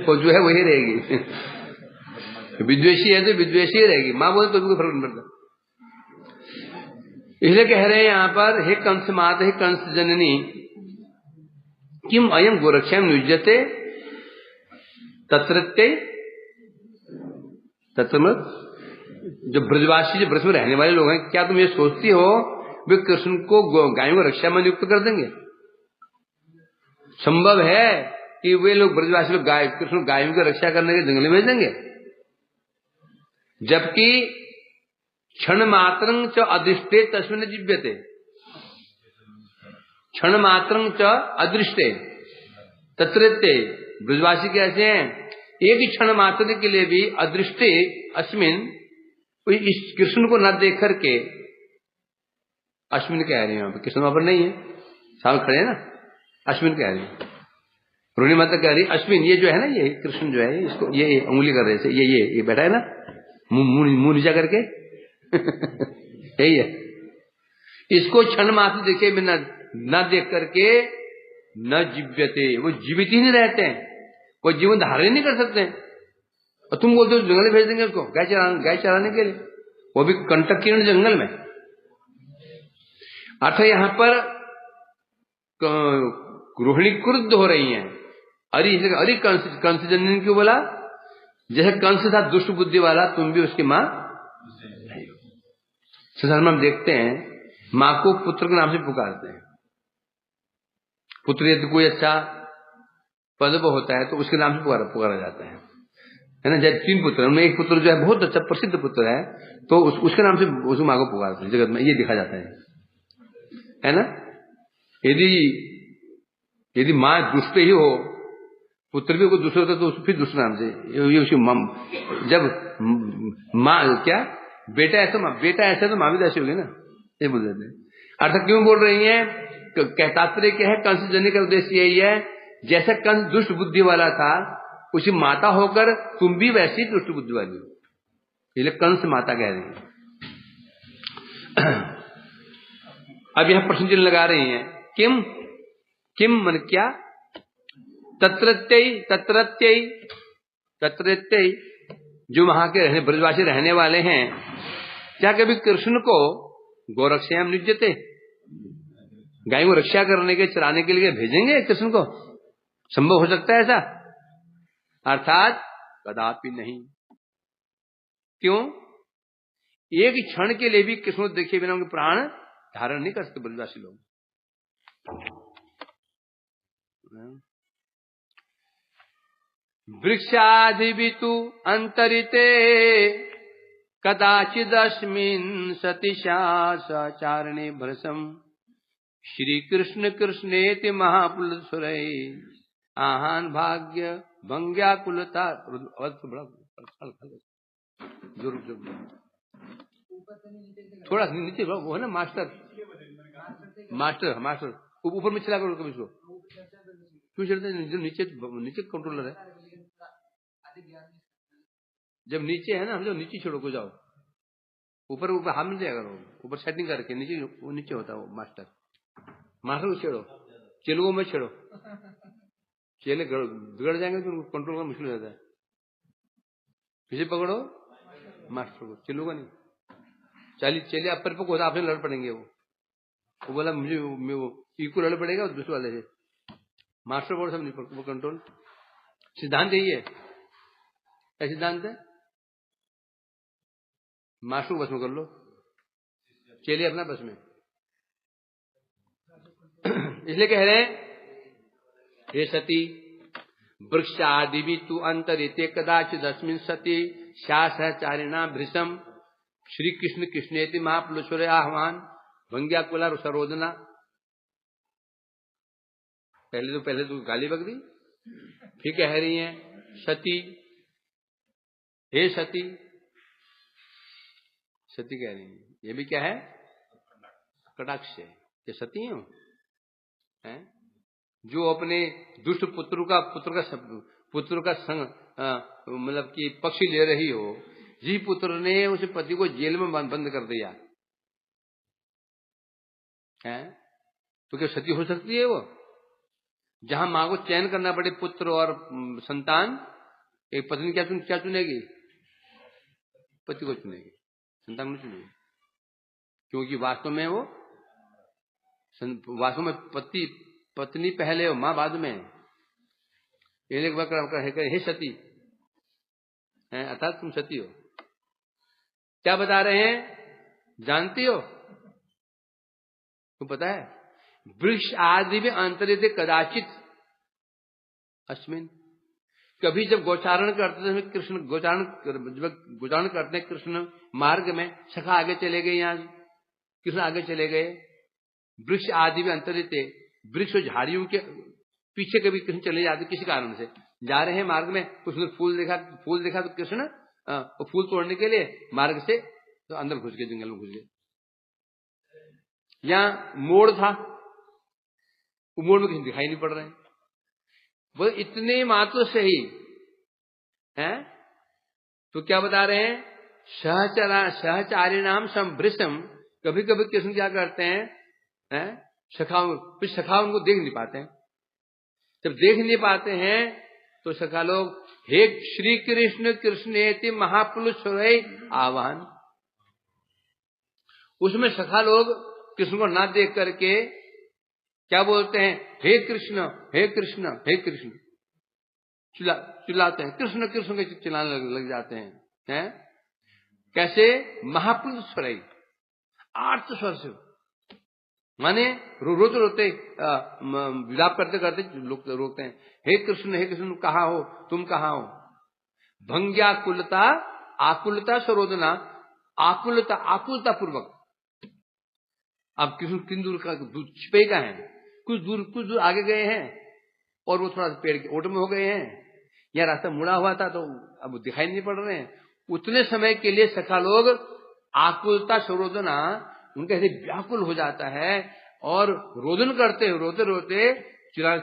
वो जो है वही रहेगी। विद्वेषी है तो विद्वेषी ही रहेगी, माँ बोले तो भी कोई फर्क नहीं पड़ता। इसलिए कह रहे हैं यहां पर, हे कंस माता, हे कंस जननी, किम अयम गोरक्षाम नियुज्यते तत्रत्य तत्रमत। जो ब्रजवासी, जो ब्रज में रहने वाले लोग हैं, क्या तुम ये सोचती हो वे कृष्ण को गायों को रक्षा में नियुक्त कर देंगे? संभव है कि वे लोग ब्रजवासी लोग कृष्ण गायों की रक्षा करने के जंगल में भेज देंगे? जबकि क्षण मात्रं च अदृष्टे तस्मिन् जीव्यते, क्षण मात्रं च अदृष्टे तत्रत्य। ब्रजवासी कैसे हैं? एक ही क्षण मात्र के लिए भी अदृष्टे अस्मिन, इस कृष्ण को न देख करके, अश्विन कह रहे हैं यहाँ पे, कृष्ण वहां पर नहीं है, सामने खड़े हैं ना, अश्विन कह रहे हैं। रोहिणी माता कह रही अश्विन, ये जो है ना, ये कृष्ण जो है, इसको ये उंगली कर रहे थे, ये बैठा है ना मुंह नीचा करके यही है। इसको क्षण मात्र देखे बिना न देख करके न जीव्यते, वो जीवित ही नहीं रहते हैं, वो जीवन धारण नहीं कर सकते हैं। और तुम बोलते हो जंगल में भेज देंगे उसको गाय चराने के लिए, वो भी कंटकीर्ण जंगल में। अर्थात यहां पर रोहिणी क्रुद्ध हो रही हैं। अरे कंस जननी क्यों बोला? जैसे कंस था दुष्ट बुद्धि वाला, तुम भी उसकी मां नहीं हो। संसार में हम देखते हैं मां को पुत्र के नाम से पुकारते हैं। पुत्र यदि कोई अच्छा पद होता है तो उसके नाम से पुकारा जाता है ना। जब 3 पुत्र, उनमें एक पुत्र जो है बहुत अच्छा प्रसिद्ध पुत्र है, तो उसके नाम से उस मां को पुकारते हैं। जगत में ये देखा जाता है ना। यदि मां दुष्ट ही हो, पुत्र भी कोई दूसरा होता तो फिर दूसरे नाम से ये उसकी जब मां क्या बेटा ऐसा तो मां भी ऐसी होगी ना, ये बोल देते हैं। अर्थात क्यों बोल रही है? तात्पर्य क्या है? कंस जननी का उद्देश्य यही है, जैसा कंस दुष्ट बुद्धि वाला था, उसी माता होकर तुम भी वैसी दुष्ट बुद्धि वाली हो, इसलिए कंस माता कह रही है। अब यह प्रश्न चिन्ह लगा रही हैं, किम मन क्या? तत्रत्य जो वहां के ब्रजवासी रहने वाले हैं, क्या कभी कृष्ण को गोरक्षायाम नियुज्यते, गाय को रक्षा करने के, चराने के लिए भेजेंगे कृष्ण को? संभव हो सकता है ऐसा? अर्थात कदापि नहीं। क्यों? एक क्षण के लिए भी कृष्ण को देखे बिना उनके प्राण धारण नहीं कर सकते ब्रजवासी लोग। वृक्षाधिवितु अंतरिते कदाचिदस्मिन् सतीशाचारणे भ्रशम श्री कृष्ण कृष्णेति महापुलसुरै आहान भाग्य भंग्याकुलता। थोड़ा नीचे वो है ना मास्टर ऊपर में चला करो कभी इसको। क्यों चलते? नीचे कंट्रोलर है। जब नीचे है ना, हम जो नीचे छोड़ो को जाओ, ऊपर हाथ मिल जाएगा। ऊपर सेटिंग करके नीचे होता है वो मास्टर को छेड़ो, चेलों में छेड़ो, चेले बिगड़ जाएंगे तो उनको कंट्रोल करना मुश्किल हो जाता है। किसे पकड़ो? मास्टर को, चेलों का नहीं। चेले अपरिपक्व होता, आपसे लड़ पड़ेंगे। वो बोला मुझे वो इको लड़ पड़ेगा दूसरे वाले से। मास्टर बोर्ड सब नहीं, वो कंट्रोल। सिद्धांत यही है। क्या सिद्धांत है? मास्टर को बस में कर लो, चेले अपना बस में। इसलिए कह रहे हैं, हे सती वृक्षादिवि तु अंतरिते कदाचिदस्मिन् सती शासचारिणा भृशम श्री कृष्ण कृष्णेति महापुलुषरे आह्वान भंग्याकुला सरोदना। पहले तो गाली बक दी, फिर कह रही हैं सती, हे सती। सती कह रही है, ये भी क्या है? कटाक्ष है। ये सती हो हैं जो अपने दुष्ट पुत्र का संग मतलब कि पक्ष ले रही हो। जी पुत्र ने उस पति को जेल में बंद कर दिया है, तो क्या सती हो सकती है वो? जहां मां को चयन करना पड़े पुत्र और संतान, एक पत्नी क्या चुनेगी? पति को चुनेगी, संतान नहीं चुनेगी, क्योंकि वास्तव में पत्नी पहले हो, मां बाद में। एक बार हे सती है, अर्थात तुम सती हो। क्या बता रहे हैं जानती हो? तुम पता है वृक्ष आदि में अंतरित कदाचित अस्मिन, कभी जब गोचारण करते थे कृष्ण, गोचारण करते हैं कृष्ण मार्ग में, सखा आगे चले गए, यहाँ कृष्ण आगे चले गए, वृक्ष आदि में अंतरित, वृक्ष और झाड़ियों के पीछे कभी कृष्ण चले जाते, किसी कारण से जा रहे हैं मार्ग में, कुछ फूल देखा तो कृष्ण फूल तोड़ने के लिए मार्ग से तो अंदर घुस गए, जंगल में घुस गए। यहाँ मोड़ था, मोड़ में कहीं दिखाई नहीं पड़ रहे हैं, वो इतने मात्र से ही हैं। तो क्या बता रहे हैं? सहचारी नाम संभृशम, कभी कभी कृष्ण क्या करते हैं, सखा उनको देख नहीं पाते हैं। जब देख नहीं पाते हैं तो सखा लोग हे श्री कृष्ण कृष्णेति महापुरुष आह्वान, उसमें सखा लोग कृष्ण को ना देख करके क्या बोलते हैं? हे कृष्ण हे कृष्ण हे कृष्ण, चिल्लाते हैं, कृष्ण कृष्ण के चिल्लाने लग जाते हैं, कैसे? महापुरुष स्वर, आर्त स्वर से, माने रोते रोते विलाप करते करते रोकते हैं, हे कृष्ण कहाँ हो, तुम कहाँ हो? भंग्याकुलता आकुलता सरोदना, आकुलता पूर्वक। अब कृष्ण किन दूर का छिपे का है, कुछ दूर आगे गए हैं और वो थोड़ा पेड़ के ओट में हो गए हैं, या रास्ता मुड़ा हुआ था तो अब दिखाई नहीं पड़ रहे हैं। उतने समय के लिए सखा लोग आकुलता सरोदना, उनका हृदय व्याकुल हो जाता है और रोदन करते हैं, रोते रोते क्या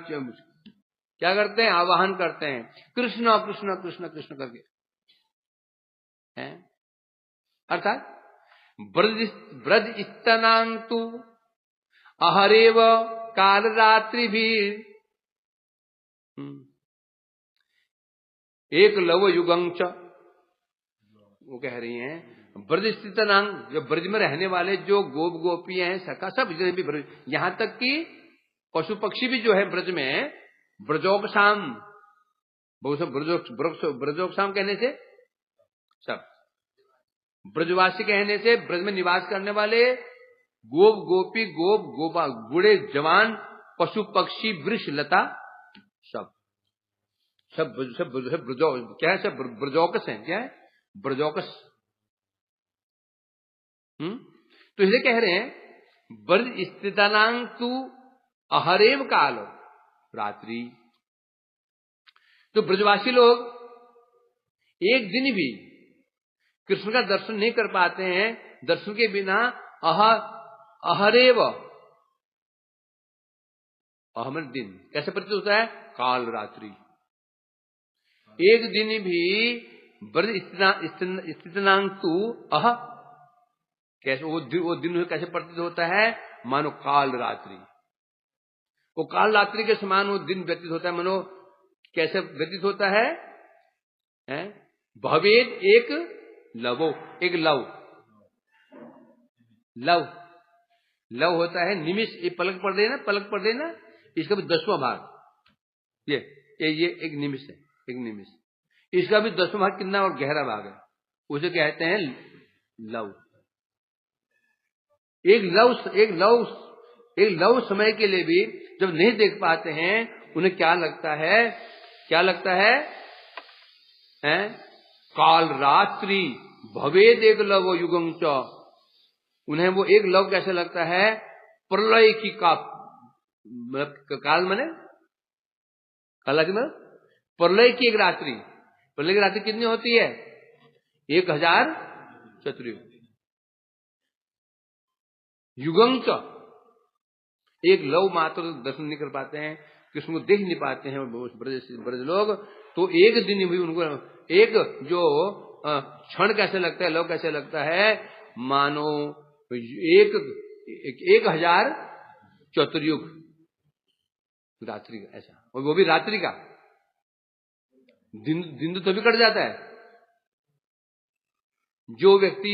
करते हैं? आवाहन करते हैं, कृष्ण कृष्ण कृष्ण कृष्ण करके, हैं? अर्थात ब्रज स्तनांतु अहरेव काल रात्रि भी एक लव युगंच, वो कह रही हैं ब्रज स्थितनांग, जो ब्रज में रहने वाले जो गोप गोपियां हैं, सखा सब जितने भी ब्रज, यहां तक कि पशु पक्षी भी जो है ब्रज में, ब्रजोपशाम, ब्रजोपशाम कहने से सब, ब्रजवासी कहने से ब्रज में निवास करने वाले गोप गोपी गोपा बूढ़े जवान पशु पक्षी वृक्ष लता सब ब्रजो क्या है, सब ब्रजोकस है, क्या है? ब्रजोकस। तो इसे कह रहे हैं ब्रज स्थितानां तु अहरेव काल रात्रि। तो ब्रजवासी लोग एक दिन भी कृष्ण का दर्शन नहीं कर पाते हैं, दर्शन के बिना अहरेव, अहमर दिन कैसे प्रतीत होता है? काल रात्रि। एक दिन भी ब्रज स्थितनां तु अह, कैसे वो दिन कैसे प्रतीत होता है? मानो काल रात्रि, वो काल रात्रि के समान वो दिन व्यतीत होता है। मानो कैसे व्यतीत होता है? भवेद एक लवो, एक लव होता है निमिष, ये पलक पड़ देना, इसका भी 10वां भाग, ये एक निमिष है, एक निमिष, इसका भी 10वां भाग कितना और गहरा भाग है, उसे कहते हैं लव। एक लव समय के लिए भी जब नहीं देख पाते हैं, उन्हें क्या लगता है? काल रात्रि भवेद एक लव युगं च, उन्हें वो एक लव कैसे लगता है? प्रलय की काल माने काला की मतलब प्रलय की एक रात्रि। प्रलय की रात्रि कितनी होती है? 1000 चतुर्युग। युगं च, एक लव मात्र दर्शन नहीं कर पाते हैं, कृष्ण को देख नहीं पाते हैं ब्रज लोग, तो एक दिन भी उनको एक जो क्षण कैसे लगता है, लव कैसे लगता है? मानो 1000 चतुर्युग रात्रि का, ऐसा, और वो भी रात्रि का। दिन तो तभी कट जाता है। जो व्यक्ति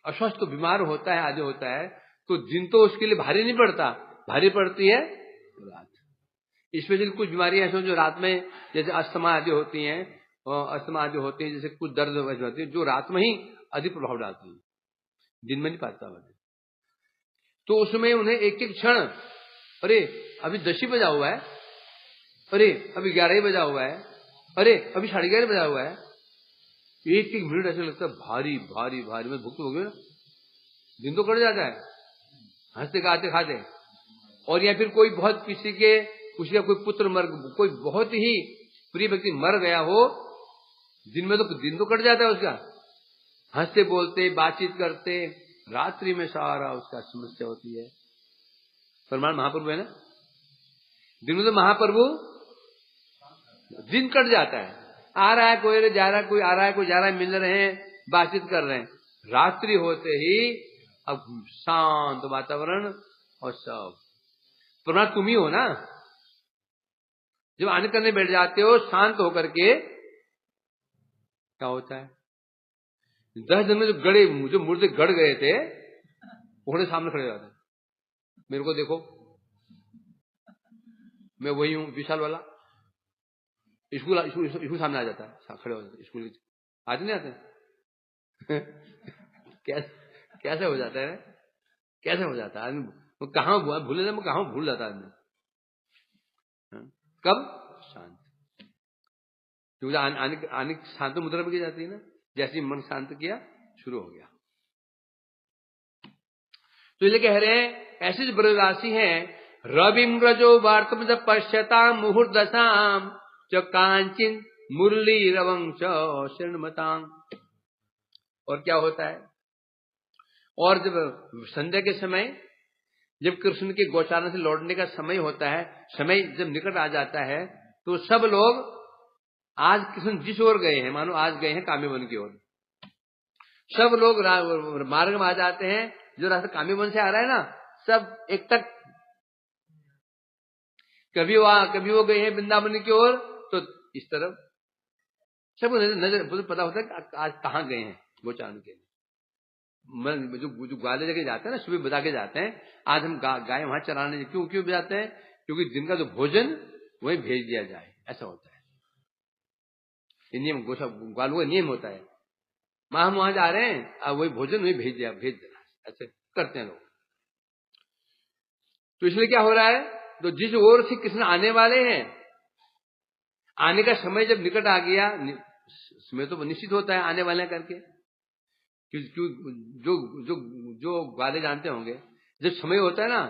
अस्वस्थ बीमार होता है, आदि होता है, तो दिन तो उसके लिए भारी नहीं पड़ता, भारी पड़ती है रात। स्पेशली कुछ बीमारियां ऐसी जो रात में, जैसे अस्थमा आदि होती हैं, जैसे कुछ दर्द होती है, जो रात में ही अधिक प्रभाव डालती है, दिन में नहीं पाता है। तो उसमें उन्हें एक एक क्षण, अरे अभी 10 ही बजा हुआ है, अरे अभी 11 ही बजा हुआ है, अरे अभी 11:30 बजा हुआ है, एक एक मिनट ऐसा लगता है भारी भारी भारी में भुगत हो गया, दिन तो कट जाता है हंसते गाते खाते। और या फिर कोई बहुत किसी का कोई पुत्र मर, कोई बहुत ही प्रिय व्यक्ति मर गया हो, दिन में तो दिन तो कट जाता है उसका, हंसते बोलते बातचीत करते, रात्रि में सारा उसका समस्या होती है। परमात्मा महाप्रभु है ना, दिन में तो महाप्रभु, दिन कट जाता है, आ रहा है कोई जा रहा है, कोई आ रहा है कोई जा रहा है, मिल रहे हैं, बातचीत कर रहे हैं, रात्रि होते ही अब शांत वातावरण और सब। परमात्मा तुम ही हो ना, जब आने करने बैठ जाते हो शांत होकर के, क्या होता है 10 दिन में जो मुर्दे गड़ गए थे, उन्हें सामने खड़े हो जाते, मेरे को देखो मैं वही हूं विशाल वाला। स्कूल सामने आ जाता है, खड़े हो जाते, स्कूल आज नहीं आते कैसे हो जाता है, कैसे हो जाता है आदमी, कहां भूले मैं कहां भूल जाता है आदमी। कब शांत, क्योंकि आने शांत मुद्रा में की जाती है ना, जैसे मन शांत किया शुरू हो गया। तो इसलिए कह रहे हैं ऐसे जो ब्रजवासी हैं, रविम रजो वार्तम पश्यता मुहुर्दशाम च कांचिन मुरली रवंश शरणमतांग। और क्या होता है, और जब संध्या के समय, जब कृष्ण के गोचारण से लौटने का समय होता है, समय जब निकट आ जाता है, तो सब लोग आज कृष्ण जिस ओर गए हैं, मानो आज गए हैं काम्यवन की ओर, सब लोग मार्ग में आ जाते हैं। जो रास्ता काम्यवन से आ रहा है ना, सब एक तक, कभी वो गए हैं वृंदावन की ओर, तो इस तरफ सबको नजर पता होता है कि आज कहां गए हैं गोचारण के लिए। जो ग्वाले जगह जाते हैं ना, सुबह बता के जाते हैं, आज हम गाय वहां चराने, क्यों जाते हैं, क्योंकि दिन का जो भोजन वही भेज दिया जाए, ऐसा होता है। ये नियम ग्वालों का नियम होता है, मां हम वहां जा रहे हैं, अब वही भोजन वही भेज देना, ऐसे करते हैं लोग। तो इसलिए क्या हो रहा है, तो जिस ओर से कृष्ण आने वाले हैं, आने का समय जब निकट आ गया, समय तो निश्चित होता है आने वाले करके, जो ग्वाले जानते होंगे, जब समय होता है ना,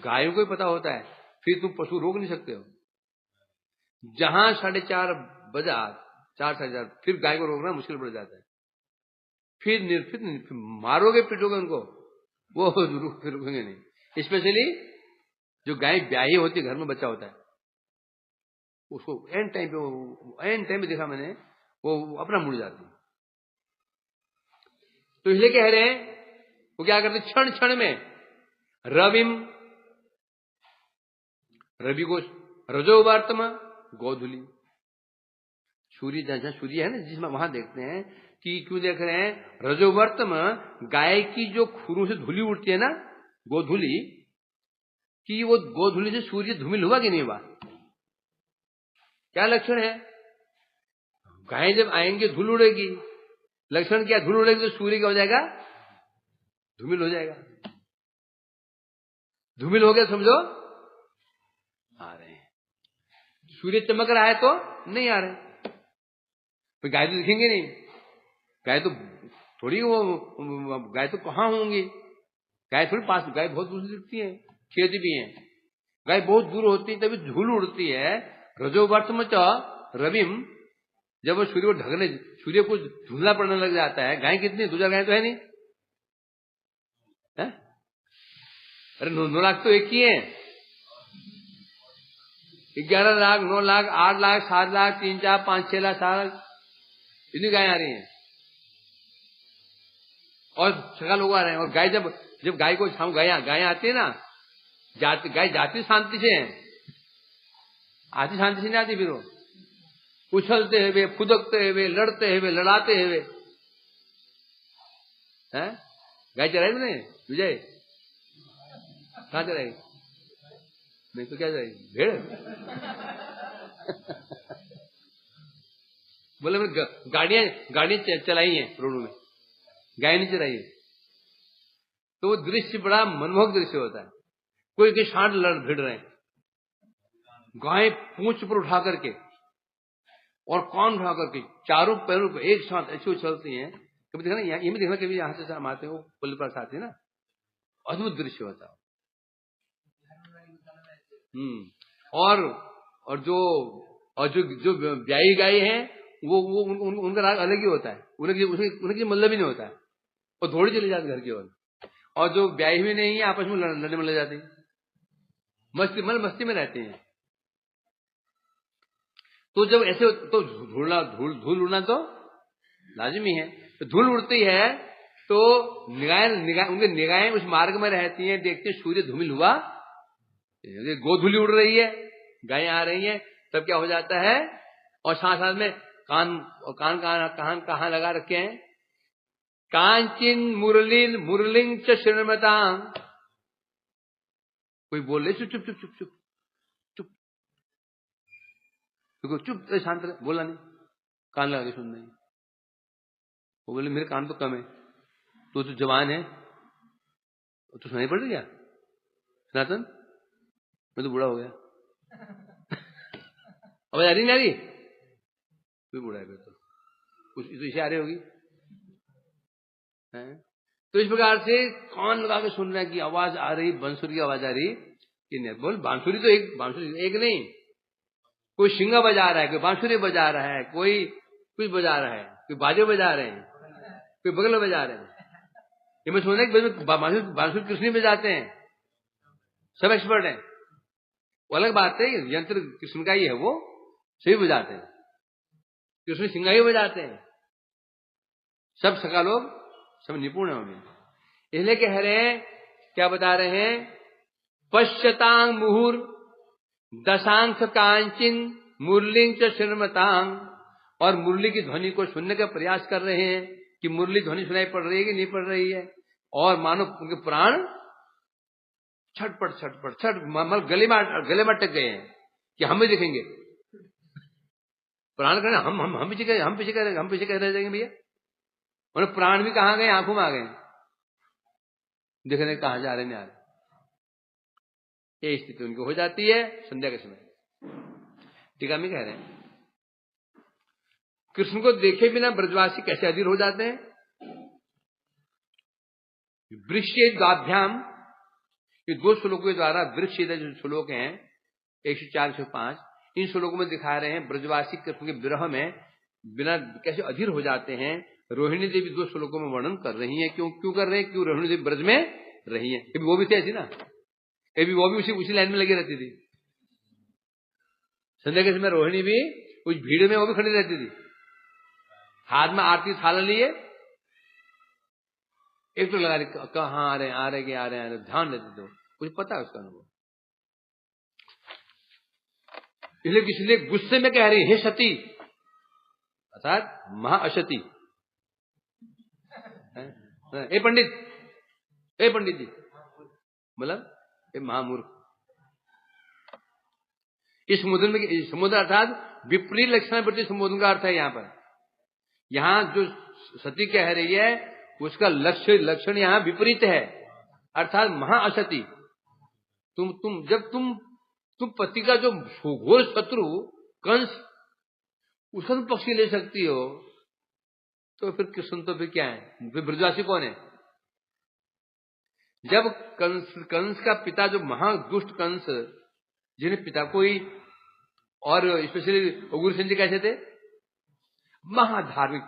गायों को ही पता होता है, फिर तुम पशु रोक नहीं सकते हो। जहां 4:30 बजा, 4:30, फिर गाय को रोकना मुश्किल पड़ जाता है, फिर मारोगे पीटोगे उनको, वो फिर रुकेंगे नहीं। स्पेशली जो गाय ब्याही होती है, घर में बच्चा होता है, उसको एंड टाइम पे देखा मैंने, वो अपना मुड़ जाती है। तो इसलिए कह रहे हैं, वो क्या करते, क्षण क्षण में रवि को रजो वार्तमा गोधुली, सूर्य जैसा सूर्य है ना, जिसमें वहां देखते हैं कि क्यों देख रहे हैं, रजोवर्तम गाय की जो खुरों से धूली उठती है ना, गोधुली, कि वो गोधुली से सूर्य धूमिल हुआ कि नहीं हुआ, क्या लक्षण है। गाय जब आएंगे धूल उड़ेगी, लक्षण क्या, धूल उड़ेगी तो सूर्य क्या हो जाएगा, धूमिल हो जाएगा। धूमिल हो गया समझो, आ रहे हैं, सूर्य चमक रहा है तो नहीं आ रहे, तो गाय तो दिखेंगे नहीं, गाय तो थोड़ी, वो गाय तो कहां होंगी, गाय थोड़ी पास, गाय बहुत दूर दिखती है, खेत भी है, गाय बहुत दूर होती है, तभी धूल उड़ती है। रजोवर्तम च रविम, जब वो सूर्य को ढकने, सूर्य को धुंधला पड़ने लग जाता है, गाय कितनी, 2-4 गाय तो है नहीं है? अरे 9 लाख तो एक ही है, 11 लाख, 9 लाख, 8 लाख, 7 लाख, 3, 4, 5, 6 लाख, 7 लाख, इतनी गाय आ रही हैं, और सगा लोग आ रहे हैं। और गाय जब गाय को छाऊ, गाय आती है ना, गाय जाती शांति से है, आती शांति से नहीं आती, फिर वो उछलते हुए, फुदकते हुए, लड़ते हुए, लड़ाते हुए। हैं? गाय चराई नहीं विजय? कहाँ चराई? नहीं तो क्या चराई? भेड़? बोले मैं गाड़ियां चलाई हैं रोडों में, गाय नहीं चराई है। तो वो दृश्य बड़ा मनमोहक दृश्य होता है। कोई के सांड लड़ भिड़ रहे हैं, गाय पूंछ पर उठा करके और कान उठा करके चारों पैरों पर एक साथ ऐसे उछलती हैं। कभी देखा ना, ये भी देखना, कभी यहाँ से आते हैं वो पुल पर आते हैं ना, अद्भुत दृश्य होता है। और जो ब्याही गाय हैं वो उनका राग अलग ही होता है, उनकी मतलब ही नहीं होता है, वो थोड़ी चली जाती घर की ओर। और जो ब्याही हुई नहीं है आपस में लड़ने में लग जाती, मस्ती में रहते हैं। तो जब ऐसे तो धूल उड़ना तो लाजमी है। तो धूल उड़ती है तो उनकी निगाहें उस मार्ग में रहती हैं, देखते सूर्य धूमिल हुआ, गोधूली उड़ रही है, गायें आ रही हैं, तब क्या हो जाता है। और साथ साथ में कान कहाँ लगा रखे हैं, कांचिन मुरलिंग च श्रृणमतां। कोई बोल रहे चुप चुप चुप चुप चुप चुप, तो चुप, शांत रहे, बोला नहीं, कान लगा के सुन रही। वो बोले मेरे कान तो कम है, तो जवान है, तो सुनाई पड़ रही क्या सनातन? मैं तो बूढ़ा हो गया। अब आ रही नहीं आ रही? कोई बूढ़ा है तो कुछ इसे आ रही होगी। तो इस प्रकार से कान लगा के सुन रहे हैं कि आवाज आ रही, बांसुरी की आवाज आ रही कि नहीं। बोल बांसुरी तो एक नहीं, कोई शिंगा बजा रहा है, कोई बांसुरी बजा रहा है, कोई कुछ बजा रहा है, कोई बाजे बजा रहे हैं, कोई बगल में बजा रहे हैं। ये मैं सुना कि बांसुरी कृष्ण बजाते हैं, सब एक्सपर्ट हैं। वो अलग बात है, यंत्र कृष्ण का ही है, वो सही बजाते हैं, कृष्ण सिंगा ही बजाते हैं। सब सका लोग सब निपुण है उनमें। इसलिए कह रहे हैं, क्या बता रहे हैं, पश्यतांग मुहुर दशांश कांचिन मुरलिंग च श्रृणमतांग। और मुरली की ध्वनि को सुनने का प्रयास कर रहे हैं कि मुरली ध्वनि सुनाई पड़ रही है कि नहीं पड़ रही है। और मानो उनके प्राण छटपट गले में अटक गए हैं कि हम भी देखेंगे। प्राण कहना हम पीछे कह रह जाएंगे भैया। और प्राण भी कहां गए, आंखों में आ गए, देखने कहां जा रहे नहीं आ रहे। ये स्थिति उनकी हो जाती है संध्या के समय। टीका में कह रहे हैं, कृष्ण को देखे बिना ब्रजवासी कैसे अधीर हो जाते हैं। वृक्षेदाभ्याम, ये 2 श्लोकों के द्वारा वृक्षेद जो श्लोक हैं 104 105, इन श्लोकों में दिखा रहे हैं ब्रजवासी कृष्ण के विरह में बिना कैसे अधीर हो जाते हैं। रोहिणी देवी 2 श्लोकों में वर्णन कर रही हैं। क्यों कर रहे हैं? क्यों रोहिणी देवी ब्रज में रही है, कभी वो भी थी ऐसी ना, कभी वो भी उसी लाइन में लगी रहती थी। संध्या के समय रोहिणी भी कुछ भीड़ में वो भी खड़ी रहती थी, हाथ में आरती थाला लिए, एक तो लगा रही कहाँ आ रहे, ध्यान देते थे, कुछ पता है उसका अनुभव। इसलिए किसी गुस्से में कह रही हे सती, अर्थात महाअशती। ए पंडित जी, मतलब ये महामूर्ख। इस समुद्र अर्थात विपरीत लक्षण प्रति संबोधन का अर्थ है। यहाँ जो सती कह रही है उसका लक्षण यहाँ विपरीत है, अर्थात महाअशती। तुम पति का जो घोर शत्रु कंस, उसका तुम पक्षी ले सकती हो, तो फिर कृष्ण तो फिर क्या है, फिर ब्रजवासी कौन है? जब कंस का पिता जो महादुष्ट कंस, जिन्हें पिता कोई, और स्पेशली उग्रसेन जी कैसे थे, महाधार्मिक,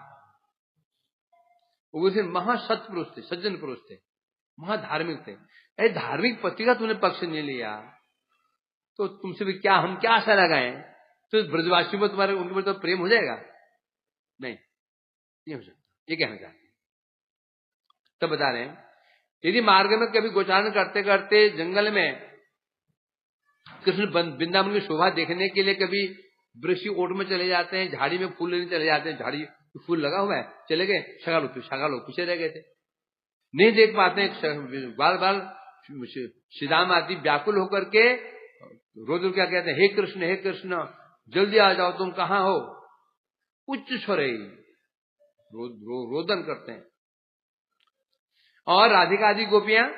उग्रसेन महासत पुरुष थे, सज्जन पुरुष थे, महाधार्मिक थे। अरे धार्मिक पति का तूने पक्ष नहीं लिया तो तुमसे भी क्या, हम क्या आशा लगाएं? तो ब्रजवासी में तुम्हारे उनके ऊपर तो प्रेम हो जाएगा? नहीं, ये हो सकता, ये कहना चाहते। तब बता रहे हैं, यदि मार्ग में कभी गोचारण करते करते जंगल में कृष्ण वृंदावन की शोभा देखने के लिए कभी वृक्ष की ओट में चले जाते हैं, झाड़ी में फूल लेने चले जाते हैं, झाड़ी फूल लगा हुआ है, चले गए, शगा लोग पीछे रह गए थे, नहीं देख पाते हैं। बार बार श्री राम आदि व्याकुल होकर के रोज क्या कहते हैं, हे कृष्ण जल्दी आ जाओ, तुम कहां हो, उच्च स्वर रोदन करते हैं। और राधिका आदि गोपियां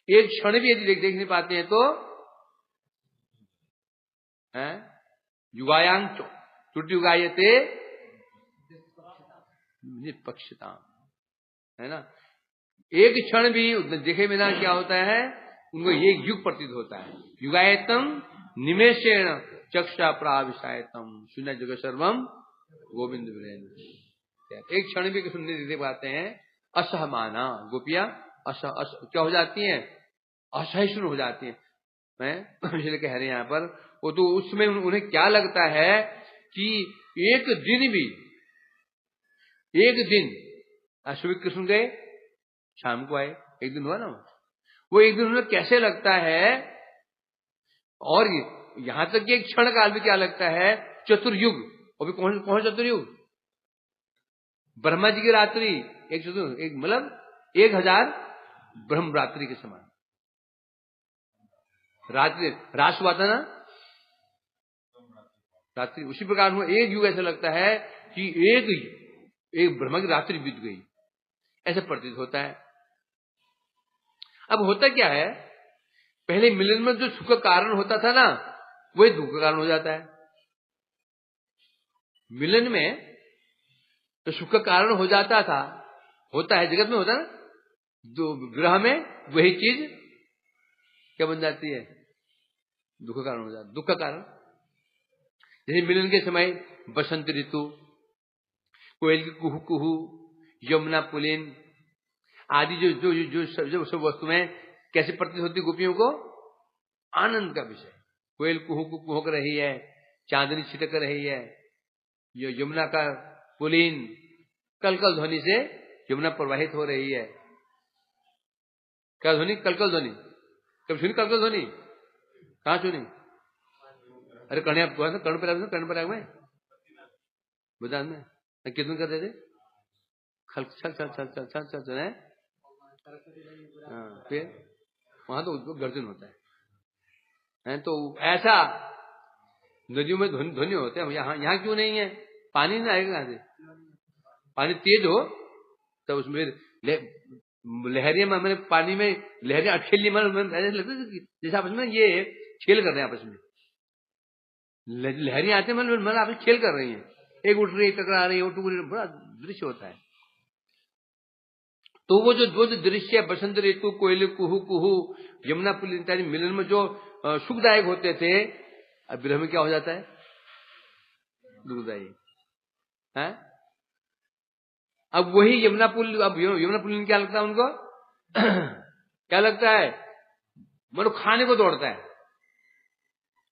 एक क्षण भी यदि देख नहीं पाते हैं तो युगायांग त्रुटि युगायते निष्पक्षता, है ना। एक क्षण भी देखे बिना क्या होता है, उनको एक युग प्रतीत होता है। युगायतम निमेषेण चक्षा प्राविशायतम शून्य जगत सर्वम गोविंद विरेन। एक क्षण भी सुनने देते पाते हैं, असहमाना गोपियां क्या हो जाती हैं, असहिष्णु हो जाती हैं। इसलिए कह रहे हैं यहाँ पर, वो तो उसमें उन्हें क्या लगता है कि एक दिन सुबह कृष्ण गए, शाम को आए, एक दिन हुआ ना, वो एक दिन उन्हें कैसे लगता है। और यहां तक कि एक क्षण काल भी क्या लगता है, चतुर्युग। और भी कौन चतुर्युग, ब्रह्मा जी की रात्रि एक मतलब 1000 ब्रह्म रात्रि के समान रात्रि रास हुआ था ना, रात्रि उसी प्रकार हुआ। एक युग ऐसा लगता है कि एक ब्रह्मा की रात्रि बीत गई, ऐसा प्रतीत होता है। अब होता क्या है, पहले मिलन में जो सुख का कारण होता था ना, वही दुख का कारण हो जाता है। मिलन में तो सुख का कारण हो जाता था, होता है, जगत में होता है ना, विरह में वही चीज क्या बन जाती है, दुख का कारण हो जाता है, दुख का कारण। जैसे मिलन के समय बसंत ऋतु, कोयल की कुहू कुहू, यमुना पुलिन आदि जो सब वस्तुएं कैसे प्रतीत होती गोपियों को, आनंद का विषय। कोयल कुहू कुहक रही है, चांदनी छिटक रही है, ये यमुना का पुलिन कलकल ध्वनि से यमुना प्रवाहित हो रही है। क्या ध्वनि, कलकल ध्वनि। कब सुनी कलकल ध्वनि, कहां सुनी, अरे कर्ण पर में बुधान में कीर्तन करते थे, खल छल छल छल छल छल छल है, फिर वहां तो गर्जन होता है। तो ऐसा नदियों में ध्वनि होते हैं, यहाँ क्यों नहीं है, पानी नहीं आएगा कहां से, पानी तेज हो तब उसमें लहरियां, मैंने पानी में लहरियां अकेली ऐसे लगता है जैसे आपस में ये खेल कर रहे हैं, आपस में लहरियां आते हैं, मतलब आपस खेल कर रही हैं, एक उठ रही, टकरा रही है, वो टूट रही, बड़ा दृश्य होता है। तो वो जो दृश्य है, बसंत ऋतु, कोयल कुहू कुहू, यमुना पुल इत्यादि मिलन में जो सुखदायक होते थे, अब विरह में क्या हो जाता है, दुखदायी है। अब वही यमुना पुल क्या लगता है उनको क्या लगता है, मन खाने को दौड़ता है,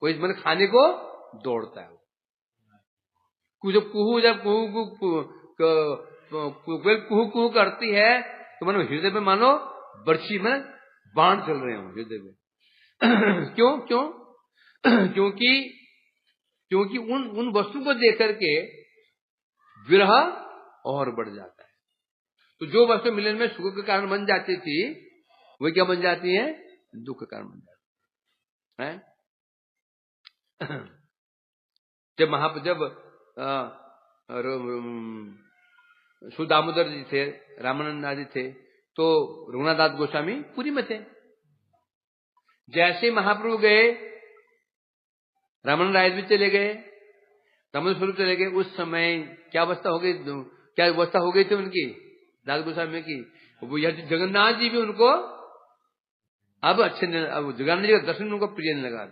कोई मन खाने को दौड़ता है। जब कुहू करती है तो मानो हृदय में, मानो बर्छी में बाण चल रहे हो हृदय में। क्यों क्योंकि उन वस्तु को देख करके विरह और बढ़ जाता है। तो जो वस्तु मिलन में सुख के कारण बन जाती थी, वो क्या बन जाती है, दुख के कारण बन जाती है। जब सुदामोदर जी थे, रामानंद आदि थे, तो रघुनाथ गोस्वामी पुरी में थे। जैसे महाप्रभु गए, रामानंद राय भी चले गए, रामानंद स्वरूप चले गए, उस समय क्या अवस्था हो गई थी उनकी, दास गोस्वामी की। वो जगन्नाथ जी भी उनको अब जगन्नाथ जी का दर्शन उनको प्रिय नहीं लगा।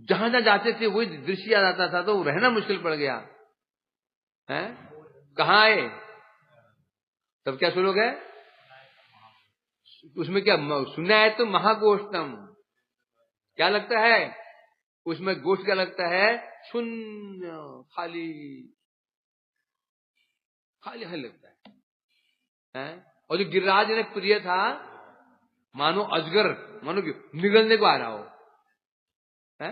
जहां जहां जाते थे वही दृश्य याद आता था, तो रहना मुश्किल पड़ गया है। कहाँ आए, तब क्या शुरू हो गए, उसमें क्या सुनना है, तो महागोष्ठम क्या लगता है, उसमें गोष्ठ क्या लगता है, शून्य, खाली लगता है। और जो गिरिराज ने प्रिय था, मानो अजगर, मानो निगलने को आ रहा हो है,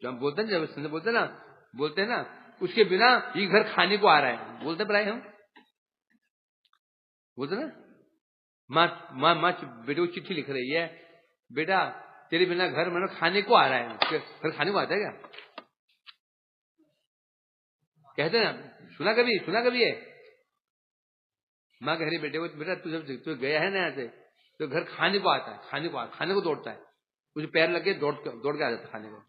जो हम बोलते हैं, जब संजय बोलते हैं ना, उसके बिना ये घर खाने को आ रहा है, बोलते प्राय हम बोलते ना, माँ बेटे को चिट्ठी लिख रही है, बेटा तेरे बिना घर मैंने खाने को आ रहा है। घर खाने को आता है क्या? कहते हैं ना, सुना कभी है? माँ कह रही बेटे को, बेटा तू जब तू गया है ना यहाँ से, तो घर खाने को आता है, खाने को दौड़ता है, मुझे पैर लगे दौड़ के आ जाता है खाने को।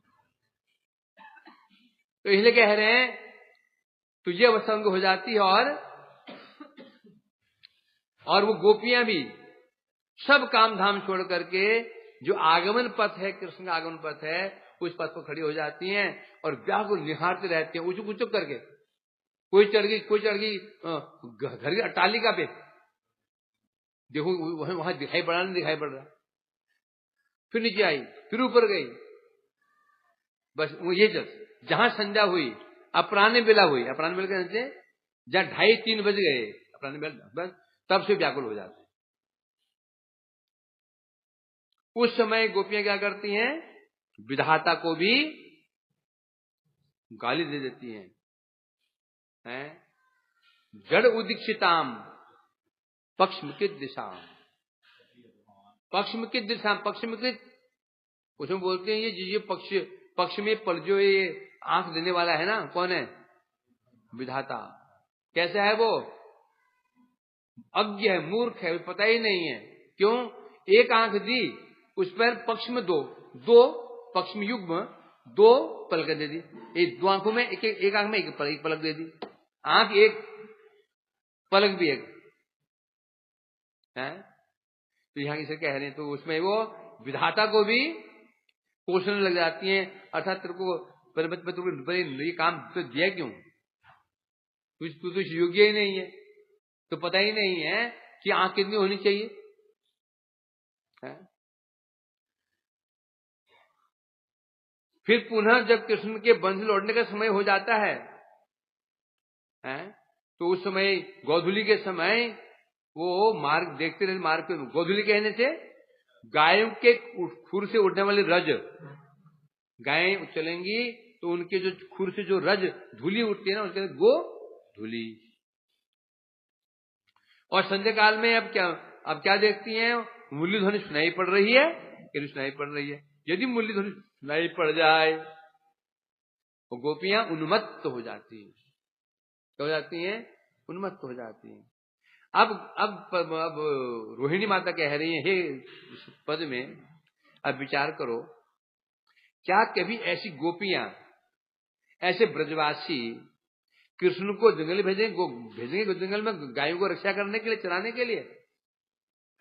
तो इसलिए कह रहे हैं तुझे अवस्था उनको हो जाती है, और वो गोपियां भी सब काम धाम छोड़ करके जो आगमन पथ है, कृष्ण का आगमन पथ है, उस पथ पर खड़ी हो जाती हैं और व्याकुल निहारते रहते हैं, उचुक उचुक करके। कोई चढ़ गई घर की अट्टालिका पे, देखो वहां दिखाई पड़ा नहीं दिखाई पड़ रहा, फिर नीचे आई, फिर ऊपर गई, बस वो ये जहां संध्या हुई, अपराह्न बेला हुई, अपराह्न बेला कहते जहां 2:30-3 बज गए अपराह्न बेला, बस तब से व्याकुल हो जाते हैं। उस समय गोपियां क्या करती हैं? विधाता को भी गाली दे देती हैं, जड़ उदीक्षिताम पक्षमुखित दिशा, पक्षमुखित दिशा, पक्षमुखित उसमें बोलते हैं ये पक्ष में पर जो ये आंख देने वाला है ना, कौन है? विधाता। कैसा है वो? अज्ञ है, मूर्ख है, पता ही नहीं है। क्यों? एक आंख दी, उस पर पक्ष में दो पक्ष में युग्म 2 पलक दे दी, एक 2 आंखों में एक आंख में एक पलक दे दी, आंख एक, पलक भी एक है। तो यहां किसे कह रहे हैं? तो उसमें वो विधाता को भी पोषण लग जाती है, अर्थात तेरे को ये काम तो दिया क्यों? तू तो योग्य ही नहीं है, तो पता ही नहीं है कि आंख कितनी होनी चाहिए है? फिर पुनः जब कृष्ण के वंश लौटने का समय हो जाता है, तो उस समय गोधूली के समय वो मार्ग देखते रहे, मार्ग पे गोधूली कहने से गायों के खुर से उठने वाली रज, गायें चलेंगी तो उनके जो खुर से जो रज धूली उठती है ना, उसके गो धूली। और संध्या काल में अब क्या देखती हैं? मूल्य ध्वनि सुनाई पड़ रही है कि सुनाई पड़ रही है? यदि मूल्य ध्वनि सुनाई पड़ जाए तो गोपियां उन्मत्त हो जाती हैं, हो जाती हैं, उन्मत्त हो जाती हैं। अब रोहिणी माता कह रही है, हे पद में अब विचार करो, क्या कभी ऐसी गोपियां, ऐसे ब्रजवासी कृष्ण को जंगल भेजेंगे जंगल में गायों को रक्षा करने के लिए, चराने के लिए?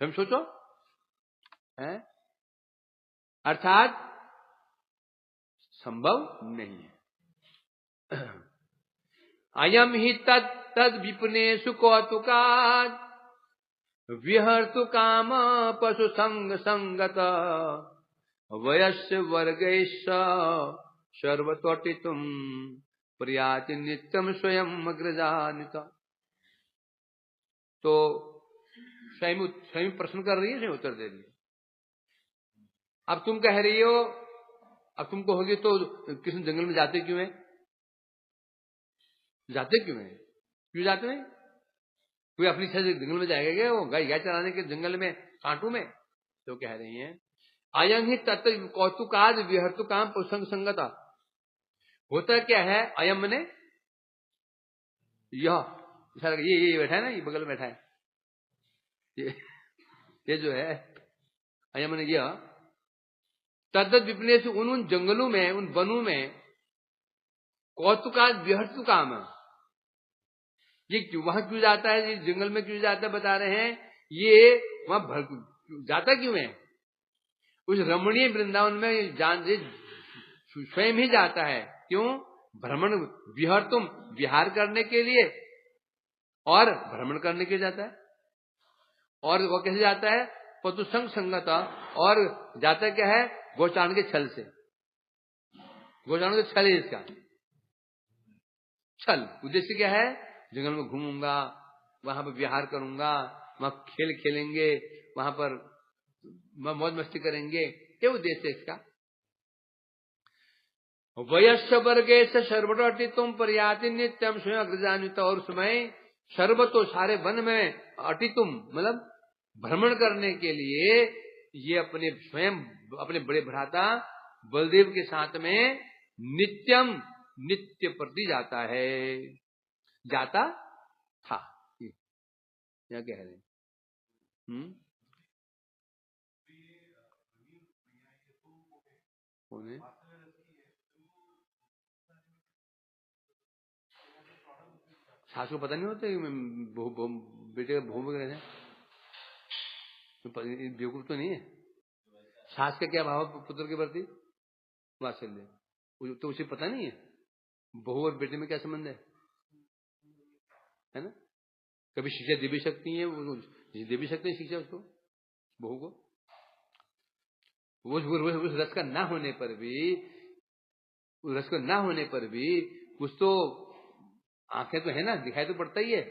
हम सोचो, अर्थात संभव नहीं है। अयम ही तद विपुनेषु कौतुकात् विहर्तु काम पशु संग संगत वयस्य वर्गैश्च सर्वतोटितुम प्रयाति नित्यम स्वयं अग्रजानित। तो स्वयं प्रश्न कर रही है, स्वयं उत्तर दे रही है। अब तुम कह रही हो, अब तुम कहोगे तो कृष्ण जंगल में जाते क्यों है? जाते क्यों है? क्यों जाते हैं? कोई अपनी इच्छा से जंगल में जाएगा क्या? वो गाय चराने के जंगल में, कांटू में? तो कह रही हैं अयं ही तत्व कौतुकाद विहर्तु काम पुसंग संगता। होता क्या है? अयम ने ये बैठा है ना, ये बगल में बैठा है, ये जो है अयम ने यह तद्दत विपने से उन जंगलों में, उन वनों में कौतुकाद विहर्तु काम, ये वहां क्यों जाता है? ये जंगल में क्यों जाता है? बता रहे हैं ये वहां जाता क्यों है? उस रमणीय वृंदावन में स्वयं ही जाता है। क्यों? भ्रमण, विहर, तुम विहार करने के लिए और भ्रमण करने के लिए जाता है। और वो कैसे जाता है? पतुसंग संगता, और जाता क्या है? गोचारण के छल से। गोचारण के छल है इसका छल। उद्देश्य क्या है? जंगल में घूमूंगा, वहां पर विहार करूंगा, वहां खेल खेलेंगे, वहां पर मौज मस्ती करेंगे, ये उद्देश्य है इसका। वयस्य वर्गे से सर्वतो अटितुम पर्याति नित्यम स्वयं अग्रजान्वित, और समय सर्वतो सारे वन में अटितुम मतलब भ्रमण करने के लिए ये अपने स्वयं अपने बड़े भ्राता बलदेव के साथ में नित्यम नित्य प्रति जाता है, जाता था, क्या कह रहे हैं? कौन है? सास को पता नहीं होता बेटे का भूम वगैरह है, बेवकूफ तो नहीं है। सास का क्या भाव पुत्र के प्रति? वात्सल्य। तो उसे पता नहीं है बहू और बेटे में क्या संबंध है ना? कभी शिक्षा दे भी सकती है, दे भी सकते हैं शिक्षा उसको, बहू को। उस रस का ना होने पर भी, उस रस का ना होने पर भी कुछ तो आंखें तो है ना, दिखाई तो पड़ता ही है।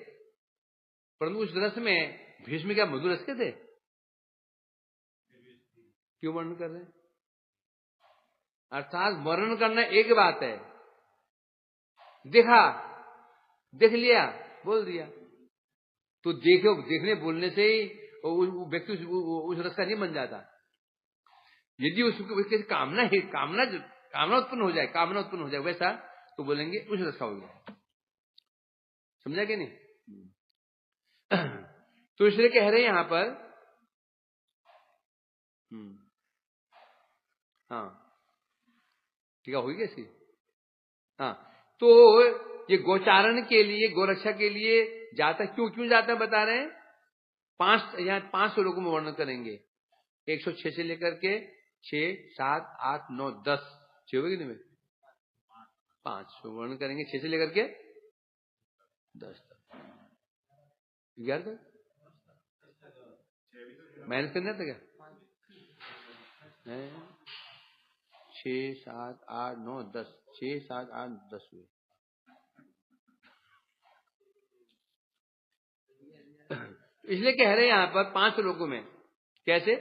परंतु उस रस में भीष्म क्या मधुर रस के थे? क्यों वर्णन कर रहे हैं? अर्थात वर्णन करना एक बात है, देखा, देख लिया, बोल दिया, तो देखने बोलने से ही व्यक्ति उस रस का नहीं बन जाता। यदि उसकी कामना उत्पन्न हो जाए, वैसा तो बोलेंगे उस रस का हो गया। समझा कि नहीं? तो इसलिए कह रहे हैं यहां पर, हाँ ठीक है, होगी कैसी? हाँ, तो ये गोचारण के लिए, गोरक्षा के लिए जाता, क्यों जाता है बता रहे हैं। 5 लोगों में वर्णन करेंगे, 106 से लेकर के 6, 7, 8, 9, 10, 6 होगी नहीं, 5 वर्णन करेंगे, 6 से लेकर के 10 तक, 11 तक मेहनत करना था क्या? 6, 7, 8, 9, 10, 6, 7, 8, 10 हुए। इसलिए कह रहे हैं यहां पर 5 लोगों में कैसे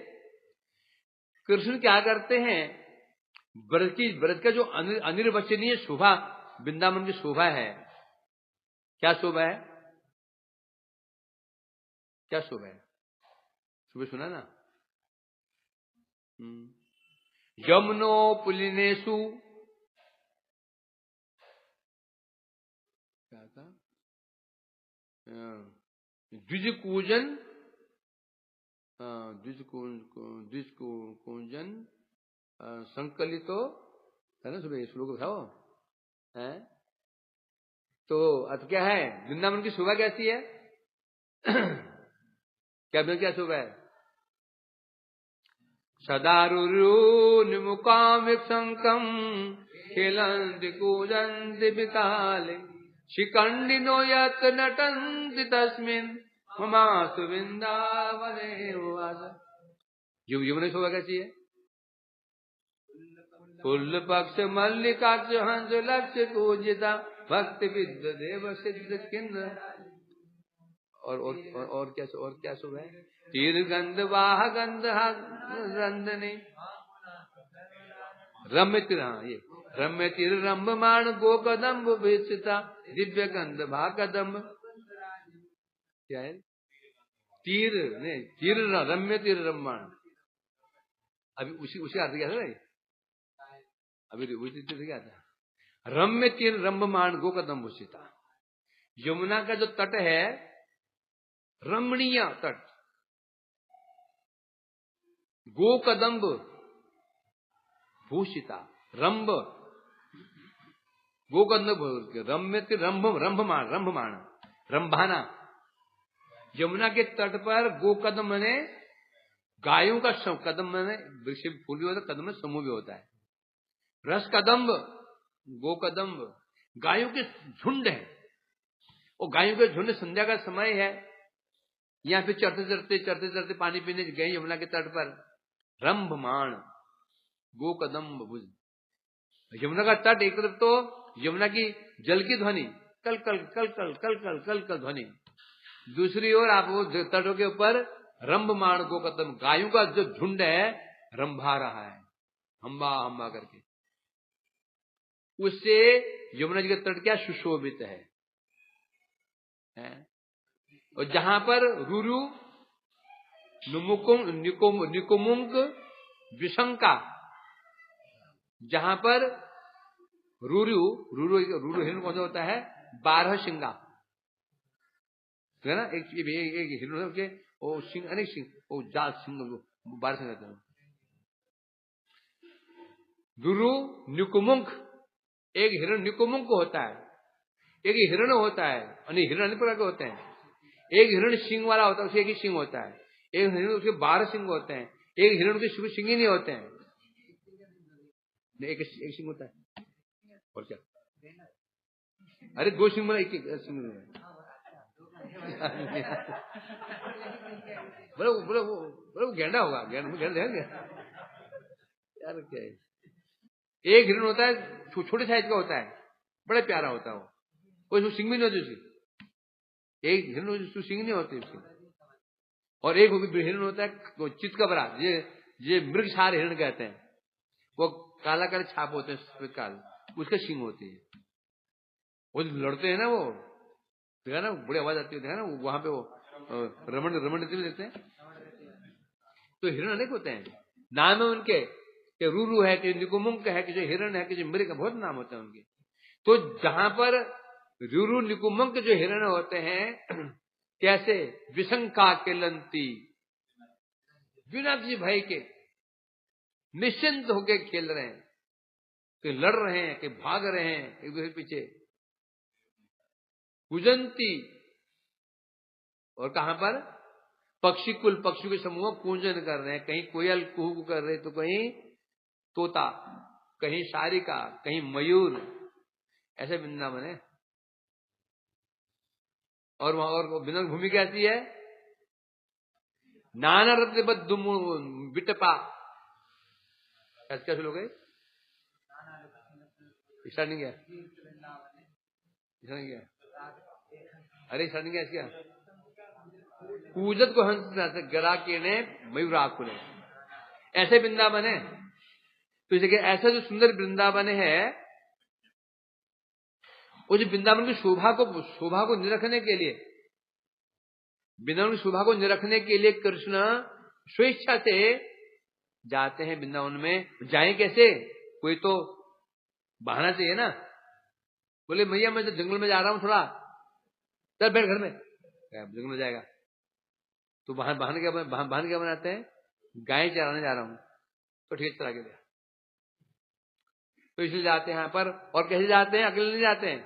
कृष्ण क्या करते हैं, व्रत का जो अनिर्वचनीय शोभा, वृंदावन की शोभा है, क्या शोभा है? क्या शोभा है? सुबह सुना ना, यमुनो पुलिनेशु, क्या था, द्विजकूजन, द्विजकूजन संकलितो, है ना? सुबह श्लोक बताओ है। तो अब क्या है, वृंदावन की शोभा कैसी है? क्या शोभा है? सदारुमुकाम शंकम खेलन्ति कूजन्ति विकाले शिखंडिनो यत् नटन्ति तस्मिन् ममासु वृंदावने वास। यमुना शोभा कैसी है? फुल्ल पक्ष मल्लिकाक्ष हंस लक्ष्य पूजिता भक्ति विद्य देव सिद्ध किन्न। और क्या शोभा है? तीर गंध वाह गंध रंधने रम्य तीर, हाँ ये रम्य तीर रंभमान गो कदम्ब विचिता दिव्य गंध भा कदम्ब। क्या है? तीर नहीं, तीर रम्य तीर रंभमान। अभी उसी अर्थ क्या था? अभी उसी क्या था? रम्य तीर रंभमान गो कदम्ब विचिता। यमुना का जो तट है, रमणीय तट, गो कदम्ब भूषिता, रंभ गो कदम्ब, रम्य रंभमान रंभाना। यमुना के तट पर गो कदम ने गायों का कदम में वृक्ष फूल भी होता है, कदम में समूह भी होता है। रस कदम्ब, गो कदम्ब, गायों के झुंड है, और गायों के झुंड, संध्या का समय है, यहाँ पे चढ़ते पानी पीने गए यमुना के तट पर। रंभमान गो कदम्ब भुज। यमुना का तट, एक तरफ तो यमुना की जल की ध्वनि, कल कल कल कल कल कल कल कल ध्वनि, दूसरी ओर आप वो तटों के ऊपर रंभमान गो कदम, गायों का जो झुंड है रंभा रहा है, हम्बा हम्बा करके। उससे यमुना जी का तट क्या सुशोभित है? और जहां पर रुरु निकुमुंक विशंका, जहां पर रुरु हिरण कौन सा होता है? 12 सिंगा है ना, एक हिरण के वो सिंह, अनेक सिंह, वो जाल सिंह 12 सिंह रहते हैं। रुरु निकुमुंक, एक हिरण निकुमुंक होता है, एक हिरण होता है, हिरण अनेक प्रकार के होते हैं। एक हिरण सिंह वाला होता है, उसके एक ही सिंह होता है। एक हिरण उसके 12 सिंह होते हैं। एक हिरण के सिंह ही नहीं होते हैं, एक सिंह होता है। और क्या? अरे 2 सिंह वाला एक सिंह बोले वो गेंडा होगा, गेंडा यार क्या है। एक हिरण होता है, छोटे साइज का होता है, बड़ा प्यारा होता है वो, कोई सिंह भी नहीं होती उसकी। एक हिरण उसकी सिंह नहीं होती उसकी। और एक हिरण होता है चितकबरा, ये मृगसार हिरण कहते हैं, वो काला काला छाप होते हैं, सफेद काल, उसके सिंह होती है। वो लड़ते हैं ना, वो देखा ना, बड़ी आवाज आती है, देखा ना वहां पे वो रमण देते हैं। तो हिरण अनेक होते हैं, नाम है उनके, कि रुरु है, कि निकुमुंक है, कि जो हिरण है, कि जो मृग, बहुत नाम होते हैं उनके। तो जहां पर रुरु निकुमुंक जो हिरण होते हैं, कैसे? विशंका के लंती, बिना किसी भय के निश्चिंत होके खेल रहे हैं, कि लड़ रहे हैं, कि भाग रहे हैं एक दूसरे पीछे। कुजंती, और कहां पर? पक्षी कुल, पक्षी के समूह कूंजन कर रहे हैं, कहीं कोयल कुहू कर रहे, तो कहीं तोता, कहीं सारिका, कहीं मयूर, ऐसे वृंदावन है। और वहां और वृंदावन भूमि कैसी है? नाना रत्न बिटपा, कैसे लोग है? स्टार्टिंग क्या? अरे स्टार्टिंग क्या? कूजत को हंस गरा के ने मयूराकुल, ऐसे वृंदावन है। तो इसे ऐसा जो सुंदर वृंदावन है, उस वृंदावन की शोभा को निरखने के लिए, वृंदावन की शोभा को निरखने के लिए कृष्ण स्वेच्छा से जाते हैं वृंदावन में। जाएं कैसे? कोई तो बहाना चाहिए ना। बोले भैया मैं तो जंगल में जा रहा हूं, थोड़ा चल बैठ घर में, जंगल में जाएगा तो बहाना क्या बनाते हैं? गाय चराने जा रहा हूं, तो ठीक चला के लिया। तो इसलिए जाते हैं यहां पर। और कैसे जाते हैं? अकेले नहीं जाते हैं।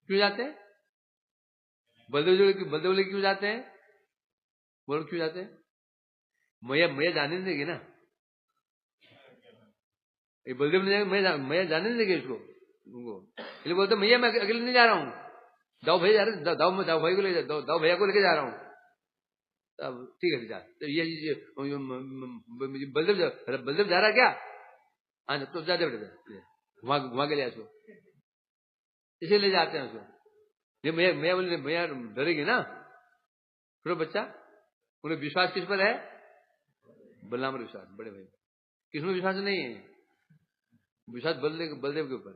क्यों जाते हैं? बलदेव क्यों जाते हैं? बोलो क्यों जाते हैं? मैया जाने नहीं देगी ना, ये बलदेव ने मैया जाने नहीं देगी इसको, उनको। इसलिए बोलते मैया मैं अकेले नहीं जा रहा हूँ, दाऊ भैया जा रहे, दाऊ भाई को ले, दाऊ भैया को लेके जा रहा हूँ। तब ठीक है जा, तो ये बलदेव जा रहा है क्या? हाँ तो जा दे बेटे, घुमा के ले इसको, इसे ले जाते हैं उसको। ये मैया बोले मैया डरेगी ना, फिर बच्चा, उन्हें विश्वास किस पर है? बलराम पर विश्वास, बड़े भाई। किसमें विश्वास नहीं है? विश्वास बलदेव के ऊपर।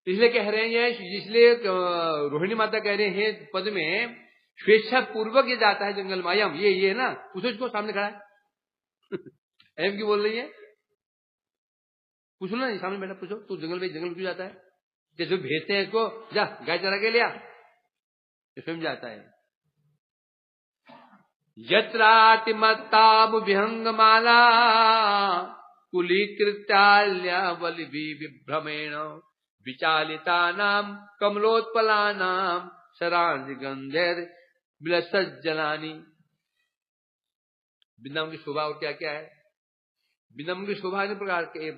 इसलिए कह रहे हैं, इसलिए रोहिणी माता कह रहे हैं पद में, स्वेच्छा पूर्वक ये जाता है जंगल में। अयम ये ना, पूछो इसको, सामने खड़ा है एम की बोल रही है, पूछो ना, सामने बैठा, पूछो तू जंगल क्यों जाता है? जैसे भेजते हैं इसको, जा गाय चरा के लिया, स्वयं जाता है। यत्रातिमत्ताब विहंगमाला कुलीकृत्याल्या बलि विभ्रमेण विचालिता नाम कमलोत्पला नाम शरांज गंधेर विलसज्जलानी। वृंदावन की शोभा और क्या क्या है? वृंदावन की शोभा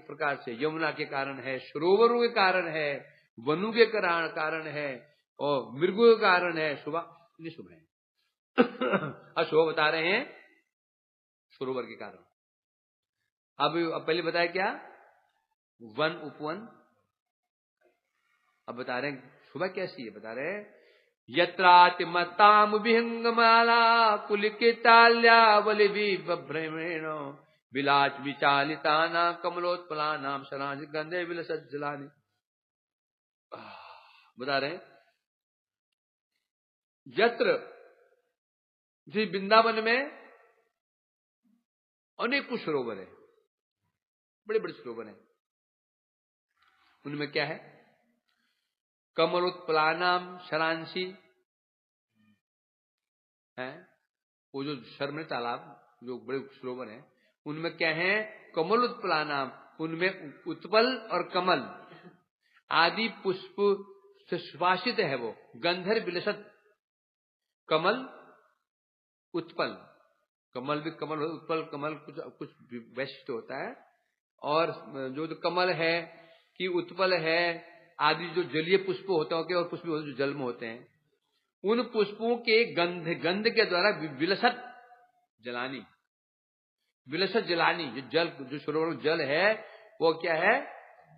प्रकार से यमुना के कारण है, सरोवरों के कारण है, वनु के कारण है, और मृगों के कारण है। शोभा नहीं, शोभा है। अब शोभा बता रहे हैं सरोवर के कारण। अब पहले बताया क्या? वन उपवन। अब बता रहे हैं शोभा कैसी है, बता रहे हैं यत्रातिमत्ताम विहंगमाला कुलिकिताल्या बलि विभ्रमेण विलाच विचालिताना कमलोत्पलानाम शरांसि गंधे विलसत जलानि। बता रहे हैं यत्र जी वृंदावन में अनेक सरोवर है, बड़े बड़े सरोवर हैं। उनमें क्या है? कमलोत्पलानाम शरांसि है, वो जो शर्म तालाब जो बड़े सरोवर हैं उनमें क्या है? कमलोत्पलानाम, उनमें उत्पल और कमल आदि पुष्प से सुभाषित है। वो गंधर विलसत, कमल उत्पल, कमल भी कमल उत्पल कमल कुछ कुछ वैशिष्ट होता है। और जो कमल है कि उत्पल है आदि जो जलीय पुष्प होते हैं और पुष्प जो जल में होते हैं, उन पुष्पों के गंध के द्वारा विलसत जलानी, विलसत जलानी, जो जल जो सरोवर जल है वो क्या है?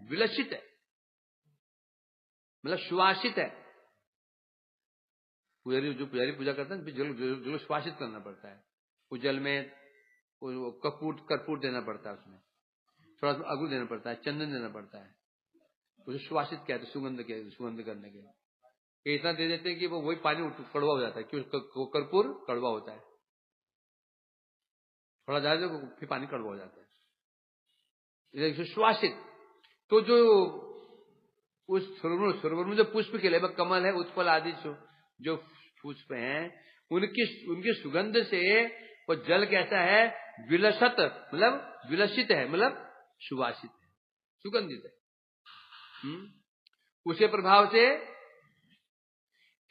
विलसित है, मतलब सुवासित है। पुजारी पूजा करते हैं जल सुवासित करना पड़ता है। उस जल में कर्पूर देना पड़ता है, उसमें थोड़ा सा अगुर देना पड़ता है, चंदन देना पड़ता है, उसे सुवासित कहते हैं, सुगंध करने के। इतना दे देते हैं कि वो वही पानी कड़वा हो जाता है, क्यों? कर्पूर कड़वा होता है, थोड़ा ज्यादा फिर पानी कड़वा हो जाता है, सुवासित। तो जो उस सरोवर में जो पुष्प खिले, कमल है, उत्पल आदि जो पुष्प हैं, उनकी सुगंध से वो जल कैसा है? विलसत, मतलब विलसित है, मतलब सुवासित है, सुगंधित है। उसे प्रभाव से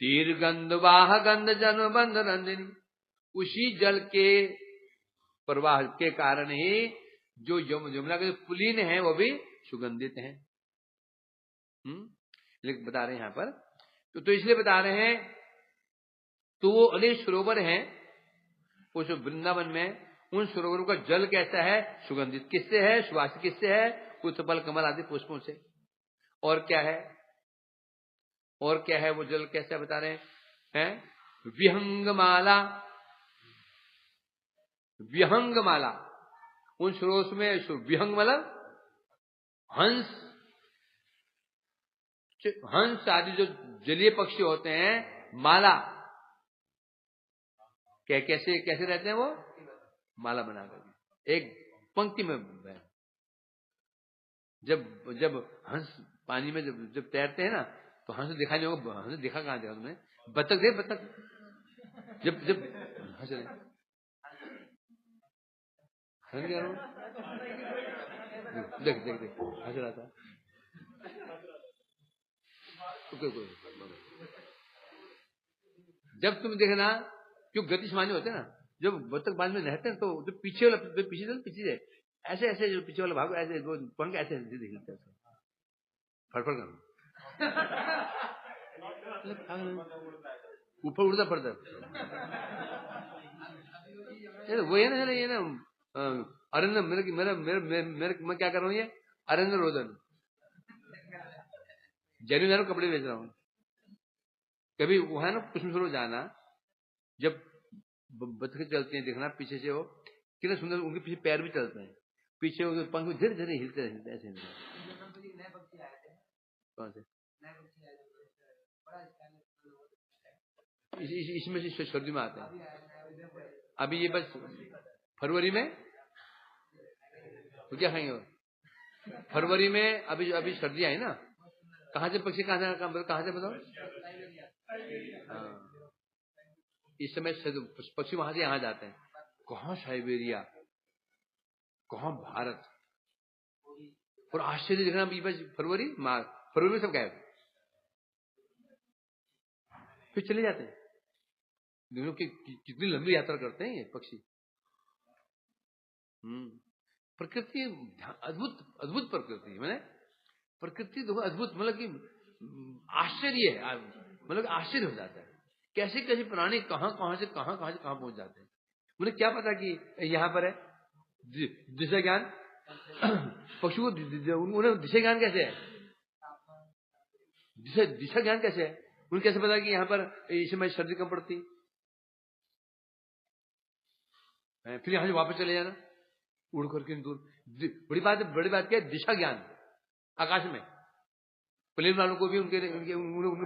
तीर गंध वाह गंध जन बंध रंजनी, उसी जल के प्रवाह के कारण ही जो यमुना के पुलीन है वो भी सुगंधित हैं। बता रहे हैं यहां पर, तो इसलिए बता रहे हैं। तो वो अनेक सरोवर हैं उस वृंदावन में, उन सरोवरों का जल कैसा है? सुगंधित। किससे है? सुवासित। किससे है? उत्पल कमल आदि पुष्पों से। और क्या है? और क्या है वो जल कैसा बता रहे हैं? विहंगमाला, विहंगमाला, उन सरोवर में विहंग मतलब हंस, हंस आदि जो जलीय पक्षी होते हैं, माला कैसे कैसे रहते हैं वो? माला बनाकर एक पंक्ति में। जब हंस पानी में जब तैरते हैं ना, तो हंस दिखा नहीं होगा। हंस दिखा कहां? देखा तुमने? बतख देख, बतख जब हंस रहे, देख देख देख हंस रहा था। जब तुम देखना, क्यों गति समानी होते हैं ना, जब बतख पानी में रहते हैं तो जो पीछे वाला पीछे ऐसे ऐसे जो पीछे वाला भाग ऐसे पंख ऐसे दिखते हैं, फड़फड़ कर ऊपर उड़ता पड़ता है। वो है ना, ये ना अरण्य, मैं क्या कर रहा हूँ? ये अरण्य रोदन, जैन कपड़े बेच रहा हूँ। कभी वो है ना कुछ सरोवर जाना, जब बतखें चलती हैं, देखना पीछे से वो कितने सुंदर, उनके पीछे पैर भी चलते हैं, पीछे वो पंख धीरे धीरे हिलते हिलते ऐसे। कौन से? इसमें से सर्दी में आते हैं। अभी ये बस फरवरी में तो क्या खाएंगे? फरवरी में अभी अभी सर्दी आई ना, कहां से पक्षी कहां से बताओ? इस समय पक्षी वहां से यहां जाते हैं। कहां साइबेरिया, कहां भारत। और आश्चर्य देखना, अभी बस फरवरी मार्च, फरवरी में सब गायब, फिर चले जाते हैं। दोनों की कितनी लंबी यात्रा करते हैं ये पक्षी। प्रकृति अद्भुत, अद्भुत प्रकृति, मैंने प्रकृति देखो अद्भुत, मतलब कि आश्चर्य है, मतलब आश्चर्य हो जाता है। कैसे कैसे प्राणी कहां से कहां पहुंच जाते हैं। मुझे क्या पता कि यहाँ पर है दिशा ज्ञान। पक्षी को उन्हें दिशा ज्ञान कैसे है? दिशा ज्ञान कैसे है? उन्हें कैसे पता कि यहाँ पर इस समय सर्दी कम पड़ती, फिर यहां से वापस चले जाना? उड़ करके दूर। बड़ी बात क्या है, दिशा ज्ञान आकाश में। प्लेन वालों को भी उनके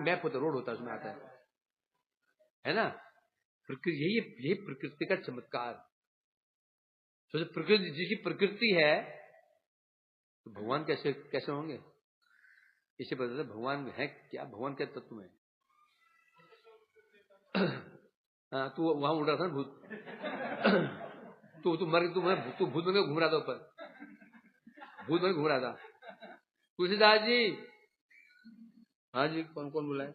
मैप होता है, रोड होता है, उसमें आता है ना। यही प्रकृति का चमत्कार। तो प्रकृति, जिसकी प्रकृति है, तो भगवान कैसे होंगे? इसे पता है भगवान है क्या, भगवान क्या तत्व में। हाँ, तू वहां उड़ रहा था ना भूत, तू मर तू भूत बन के घूम रहा था ऊपर, भूत बन के घूम रहा था। तुलसीदास जी, हाँ जी, कौन कौन बोला है?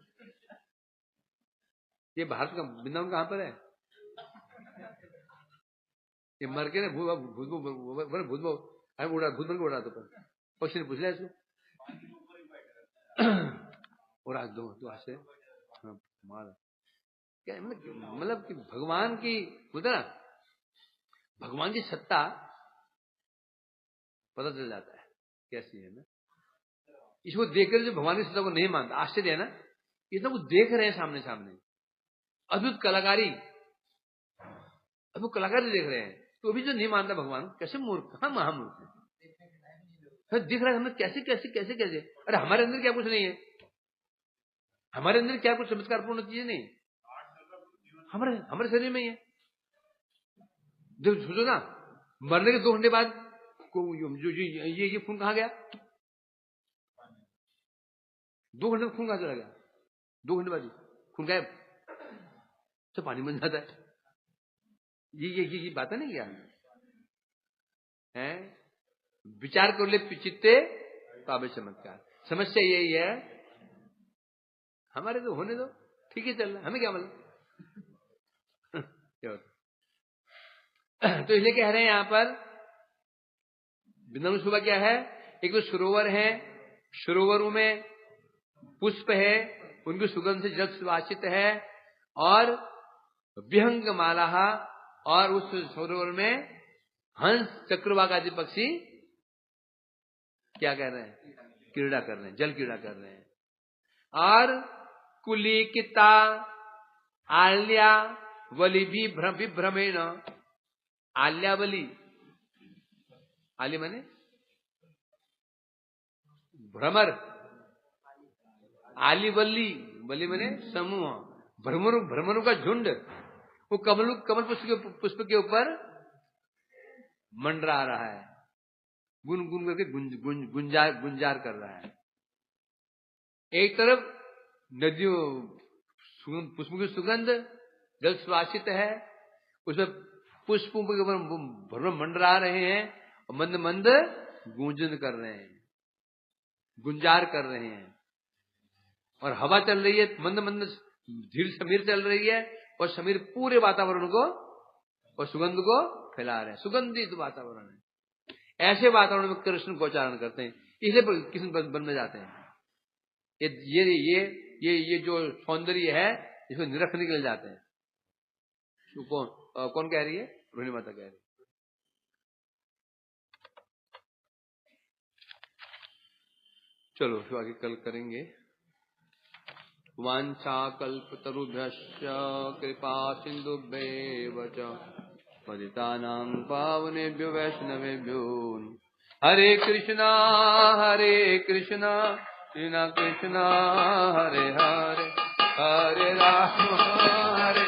ये भारत का वृंदावन कहाँ पर है? ये मर के ना भूत बन के उड़ा था। पक्षी ने पूछ लिया इसको, और आज दो से मार क्या, मतलब कि भगवान की बोलते ना, भगवान की सत्ता पता चल जाता है कैसी है ना। इसको देखकर जो भगवान की सत्ता को नहीं मानता, आश्चर्य है ना, इतना कुछ देख रहे हैं सामने सामने, अद्भुत कलाकारी देख रहे हैं, तो भी जो नहीं मानता भगवान, कैसे मूर्ख, हाँ महामूर्ख है। दिख रहा है हमें कैसे कैसे कैसे कैसे। अरे हमारे अंदर क्या कुछ नहीं है, हमारे अंदर क्या कुछ चमत्कारपूर्ण चीजें नहीं, हमारे शरीर में ही है। जब सोचो ना, मरने के 2 घंटे बाद ये खून कहाँ गया? 2 घंटे में खून कहाँ चला गया? 2 घंटे बाद खून गायब, तो पानी बन जाता है। ये बात है ना, क्या है? विचार कर ले चित्ते पावे चमत्कार। समस्या यही है, हमारे तो होने दो, ठीक है, चल रहा, हमें क्या मतलब। तो इसलिए कह रहे हैं यहां पर वृंदावन सुबह क्या है, एक तो सरोवर है, सरोवरों में पुष्प है, उनकी सुगंध से जल सुवासित है, और विहंग माला, और उस सरोवर में हंस चक्रवाक आदि पक्षी क्या कर रहे हैं? क्रीड़ा कर रहे हैं, जल क्रीड़ा कर रहे हैं। और कुलिकिता आल्या वली विभ्रमेण, आल्यावली, आली माने भ्रमर, आली वली माने समूह, भ्रमरों का झुंड, वो कमल पुष्प के ऊपर मंडरा रहा है, गुन करके गुंजार कर रहा है। एक तरफ नदियों पुष्प की सुगंध जल सुवासित है, उसमें पुष्पों के ऊपर भ्रम मंडरा रहे हैं, और मंद मंद गूंजन कर रहे हैं, गुंजार कर रहे हैं, और हवा चल रही है, मंद मंद धीर समीर चल रही है, और समीर पूरे वातावरण को और सुगंध को फैला रहे हैं, सुगंधित वातावरण है। ऐसे वातावरण में कृष्ण को उच्चारण करते हैं, इसलिए कृष्ण बन में जाते हैं। ये जो सौंदर्य है, इसको निरखने के लिए जाते हैं। कौन कह रही है? रोहिणी माता कह रही है। चलो फिर आगे कल करेंगे। वांछा कल्पतरुभ्यश्च कृपा सिंधुभ्येव च पतितानां पावनेभ्यो वैष्णवेभ्यो हरे कृष्णा कृष्णा कृष्णा हरे हरे, हरे राम हरे